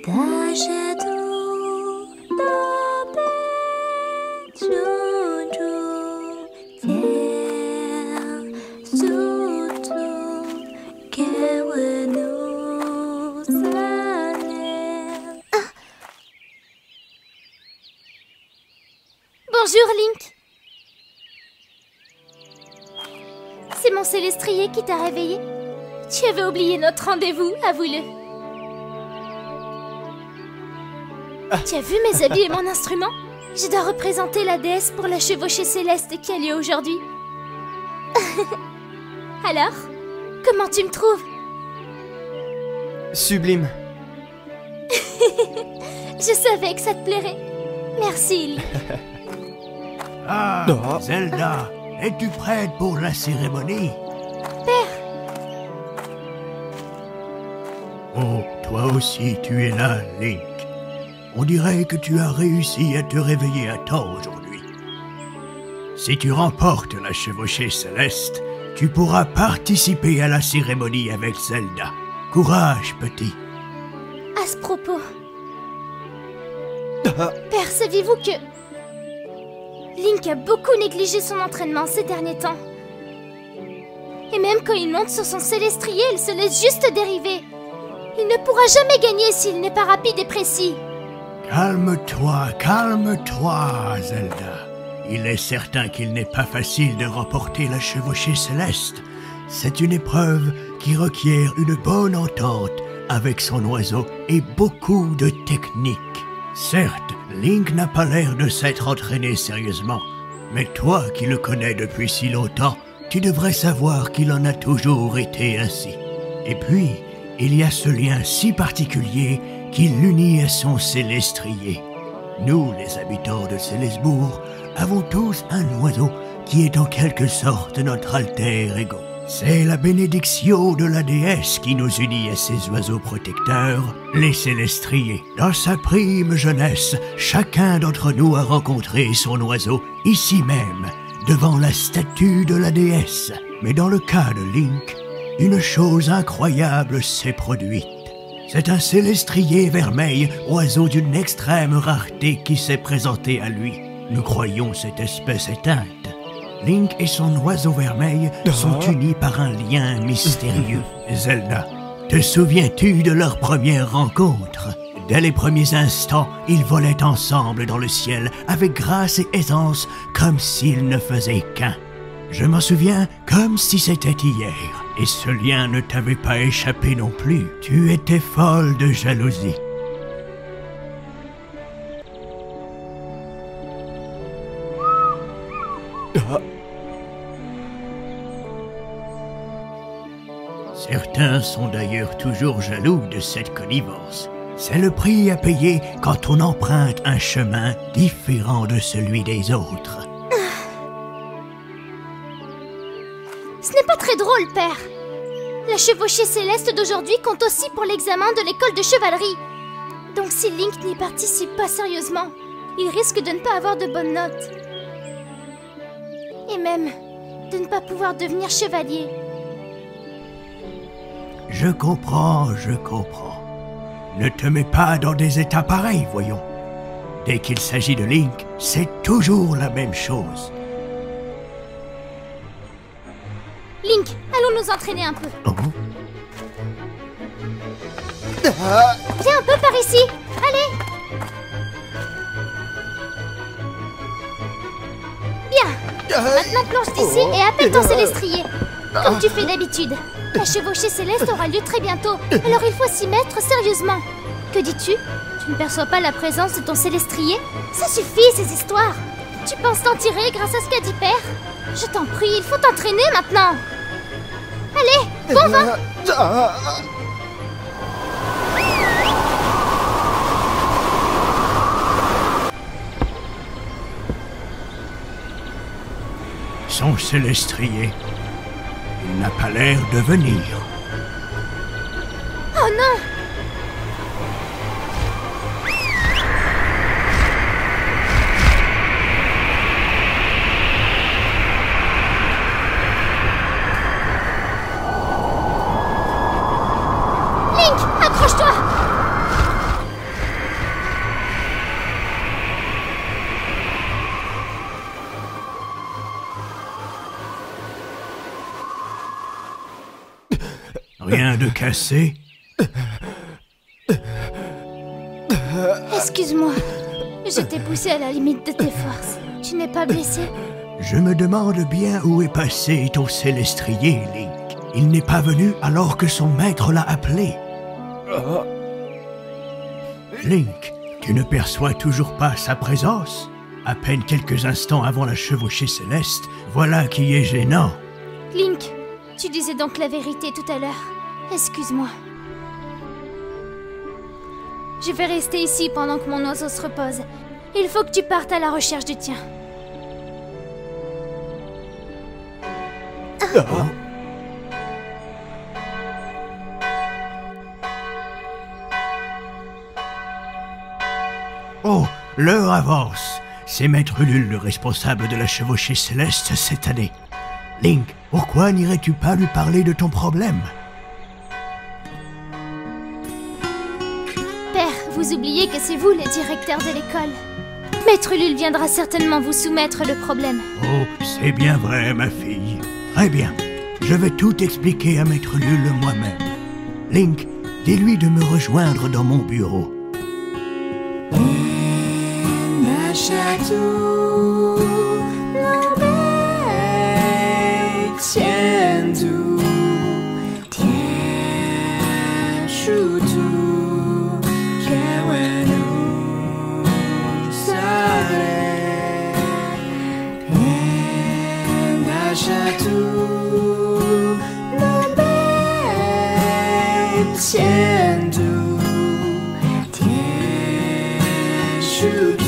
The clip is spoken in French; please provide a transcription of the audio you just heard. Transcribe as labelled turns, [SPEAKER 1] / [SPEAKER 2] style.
[SPEAKER 1] Bonjour, Link. C'est mon Célestrier qui t'a réveillé. Tu avais oublié notre rendez-vous, avoue-le. Tu as vu mes habits et mon instrument? Je dois représenter la déesse pour la chevauchée céleste qui a lieu aujourd'hui. Alors, comment tu me trouves?
[SPEAKER 2] Sublime.
[SPEAKER 1] Je savais que ça te plairait. Merci, Link.
[SPEAKER 3] Ah, Zelda, es-tu prête pour la cérémonie?
[SPEAKER 1] Père!
[SPEAKER 3] Oh, toi aussi, tu es là, Link. On dirait que tu as réussi à te réveiller à temps aujourd'hui. Si tu remportes la chevauchée céleste, tu pourras participer à la cérémonie avec Zelda. Courage, petit.
[SPEAKER 1] À ce propos... Père, saviez-vous que... Link a beaucoup négligé son entraînement ces derniers temps. Et même quand il monte sur son Célestrier, il se laisse juste dériver. Il ne pourra jamais gagner s'il n'est pas rapide et précis.
[SPEAKER 3] Calme-toi, Zelda. Il est certain qu'il n'est pas facile de remporter la chevauchée céleste. C'est une épreuve qui requiert une bonne entente avec son oiseau et beaucoup de technique. Certes, Link n'a pas l'air de s'être entraîné sérieusement, mais toi qui le connais depuis si longtemps, tu devrais savoir qu'il en a toujours été ainsi. Et puis, il y a ce lien si particulier qui l'unit à son Célestrier. Nous, les habitants de Célesbourg, avons tous un oiseau qui est en quelque sorte notre alter ego. C'est la bénédiction de la déesse qui nous unit à ces oiseaux protecteurs, les Célestriers. Dans sa prime jeunesse, chacun d'entre nous a rencontré son oiseau ici même, devant la statue de la déesse. Mais dans le cas de Link, une chose incroyable s'est produite. C'est un Célestrier vermeil, oiseau d'une extrême rareté qui s'est présenté à lui. Nous croyions cette espèce éteinte. Link et son oiseau vermeil sont unis par un lien mystérieux. Zelda, te souviens-tu de leur première rencontre? Dès les premiers instants, ils volaient ensemble dans le ciel, avec grâce et aisance, comme s'ils ne faisaient qu'un. Je m'en souviens comme si c'était hier, et ce lien ne t'avait pas échappé non plus. Tu étais folle de jalousie. Certains sont d'ailleurs toujours jaloux de cette connivence. C'est le prix à payer quand on emprunte un chemin différent de celui des autres.
[SPEAKER 1] Ce n'est pas très drôle, père. La chevauchée céleste d'aujourd'hui compte aussi pour l'examen de l'école de chevalerie. Donc si Link n'y participe pas sérieusement, il risque de ne pas avoir de bonnes notes. Et même de ne pas pouvoir devenir chevalier.
[SPEAKER 3] Je comprends. Ne te mets pas dans des états pareils, voyons. Dès qu'il s'agit de Link, c'est toujours la même chose.
[SPEAKER 1] Link, allons nous entraîner un peu.
[SPEAKER 3] Oh.
[SPEAKER 1] Viens un peu par ici. Allez. Bien. Maintenant plonge d'ici et appelle ton Célestrier. Comme tu fais d'habitude. La chevauchée céleste aura lieu très bientôt, alors il faut s'y mettre sérieusement. Que dis-tu? Tu ne perçois pas la présence de ton Célestrier? Ça suffit, ces histoires. Tu penses t'en tirer grâce à ce qu'a dit Père? Je t'en prie, il faut t'entraîner maintenant. Allez, bon vent.
[SPEAKER 3] Son Célestrier, il n'a pas l'air de venir.
[SPEAKER 1] Oh non! Link, accroche-toi!
[SPEAKER 3] de casser?
[SPEAKER 1] Excuse-moi. Je t'ai poussé à la limite de tes forces. Tu n'es pas blessé?
[SPEAKER 3] Je me demande bien où est passé ton célestrier, Link. Il n'est pas venu alors que son maître l'a appelé. Link, tu ne perçois toujours pas sa présence? À peine quelques instants avant la chevauchée céleste, voilà qui est gênant.
[SPEAKER 1] Link, tu disais donc la vérité tout à l'heure. Excuse-moi. Je vais rester ici pendant que mon oiseau se repose. Il faut que tu partes à la recherche du tien.
[SPEAKER 3] Oh, l'heure avance. C'est Maître Ulule le responsable de la chevauchée céleste cette année. Link, pourquoi n'irais-tu pas lui parler de ton problème?
[SPEAKER 1] Père, vous oubliez que c'est vous le directeur de l'école. Maître Ulule viendra certainement vous soumettre le problème.
[SPEAKER 3] Oh, c'est bien vrai, ma fille. Très bien. Je vais tout expliquer à Maître Ulule moi-même. Link, dis-lui de me rejoindre dans mon bureau.
[SPEAKER 2] Château, l'obéit tiens tout, tiens choutou, que nous s'arrête. Un château, l'obéit tiens tout, tiens choutou.